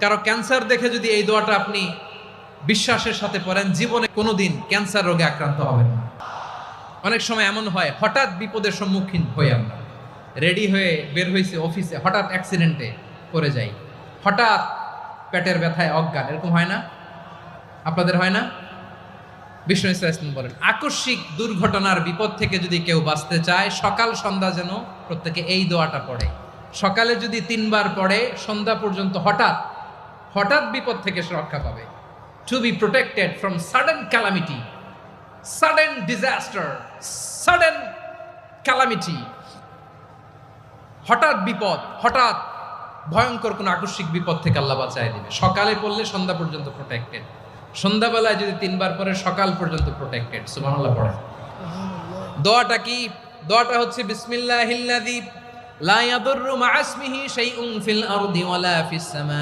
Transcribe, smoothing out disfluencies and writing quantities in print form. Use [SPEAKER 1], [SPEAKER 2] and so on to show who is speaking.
[SPEAKER 1] কারো ক্যান্সার দেখে যদি এই দোয়াটা আপনি বিশ্বাসের সাথে পড়েন, জীবনে কোনোদিন ক্যান্সার রোগে আক্রান্ত হবেন না। অনেক সময় এমন হয়, হঠাৎ বিপদের সম্মুখীন হই আমরা, রেডি হয়ে বের হয়েছে অফিসে, হঠাৎ অ্যাক্সিডেন্টে পড়ে যাই, হঠাৎ পেটের ব্যথায় অজ্ঞান, এরকম হয় না? আপনাদের হয় না? বিষ্ণু ইসলাম বলেন, আকস্মিক দুর্ঘটনার বিপদ থেকে যদি কেউ বাঁচতে চায়, সকাল সন্ধ্যা যেন প্রত্যেকে এই দোয়াটা পড়ে। সকালে যদি 3 বার পড়ে, সন্ধ্যা পর্যন্ত হঠাৎ হঠাৎ বিপদ থেকে সে রক্ষা পাবে। To be protected from sudden calamity, sudden disaster, sudden calamity, হঠাৎ বিপদ, হঠাৎ ভয়ঙ্কর কোন আকস্মিক বিপদ থেকে আল্লাহ বাঁচায় দিবে। সকালে পড়লে সন্ধ্যা পর্যন্ত প্রোটেক্টেড, সন্ধ্যাবেলায় যদি 3 বার পরে সকাল পর্যন্ত প্রোটেক্টেড। সুবহানাল্লাহ পড়ে। দোয়াটা কি? দোয়াটা হচ্ছে বিসমিল্লাহিল্লাযী লা ইয়াদুররু মা ইসমিহি শাইউন ফিল আরদি ওয়ালা ফিস সামা।